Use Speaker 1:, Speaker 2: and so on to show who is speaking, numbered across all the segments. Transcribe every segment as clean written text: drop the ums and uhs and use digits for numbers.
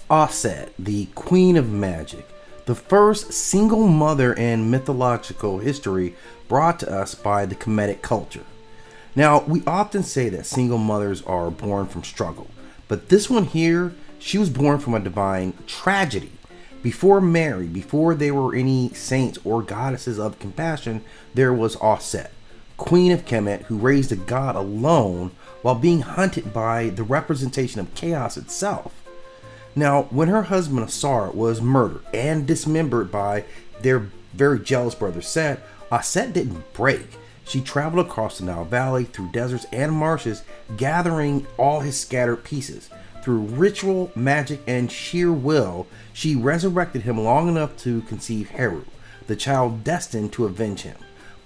Speaker 1: Auset, the Queen of Magic, the first single mother in mythological history brought to us by the Kemetic culture. Now, we often say that single mothers are born from struggle, but this one here, she was born from a divine tragedy. Before Mary, before there were any saints or goddesses of compassion, there was Auset, Queen of Kemet, who raised a god alone while being hunted by the representation of chaos itself. Now, when her husband Ausar was murdered and dismembered by their very jealous brother Set, Auset didn't break. She traveled across the Nile Valley, through deserts and marshes, gathering all his scattered pieces. Through ritual, magic, and sheer will, she resurrected him long enough to conceive Heru, the child destined to avenge him.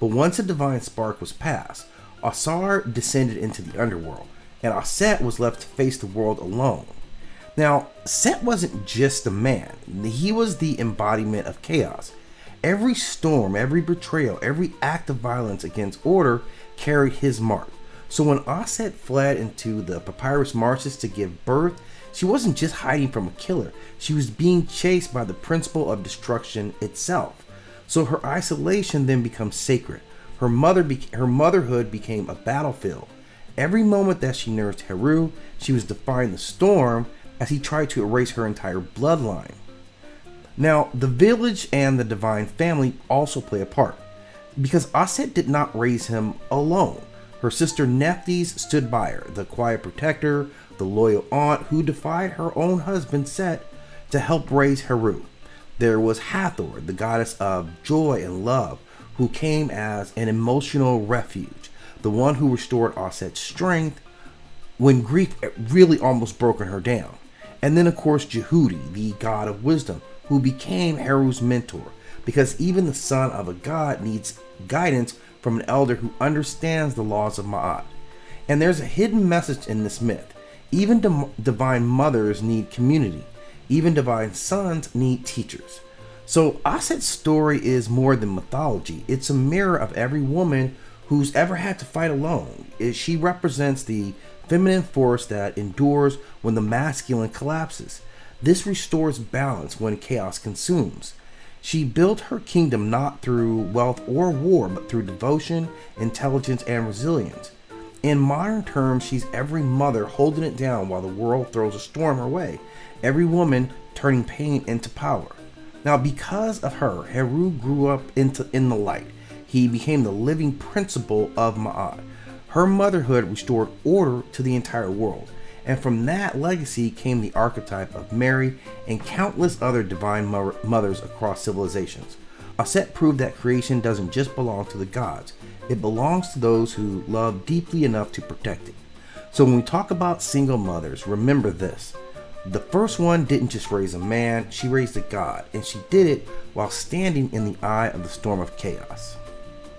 Speaker 1: But once a divine spark was passed, Ausar descended into the underworld, and Auset was left to face the world alone. Now, Set wasn't just a man, he was the embodiment of chaos. Every storm, every betrayal, every act of violence against order carried his mark. So when Auset fled into the papyrus marshes to give birth, she wasn't just hiding from a killer, she was being chased by the principle of destruction itself. So her isolation then becomes sacred. Her motherhood became a battlefield. Every moment that she nursed Heru, she was defying the storm as he tried to erase her entire bloodline. Now, the village and the divine family also play a part, because Auset did not raise him alone. Her sister Nephthys stood by her, the quiet protector, the loyal aunt who defied her own husband Set to help raise Heru. There was Hathor, the goddess of joy and love, who came as an emotional refuge, the one who restored Auset's strength when grief really almost broken her down. And then of course Djehuty, the god of wisdom, who became Heru's mentor, because even the son of a god needs guidance from an elder who understands the laws of Ma'at. And there's a hidden message in this myth. Even divine mothers need community. Even divine sons need teachers. So Auset's story is more than mythology. It's a mirror of every woman who's ever had to fight alone. She represents the feminine force that endures when the masculine collapses. This restores balance when chaos consumes. She built her kingdom not through wealth or war, but through devotion, intelligence, and resilience. In modern terms, she's every mother holding it down while the world throws a storm her way. Every woman turning pain into power. Now, because of her, Heru grew up in the light. He became the living principle of Ma'at. Her motherhood restored order to the entire world. And from that legacy came the archetype of Mary and countless other divine mothers across civilizations. Auset proved that creation doesn't just belong to the gods, it belongs to those who love deeply enough to protect it. So when we talk about single mothers, remember this. The first one didn't just raise a man, she raised a god, and she did it while standing in the eye of the storm of chaos.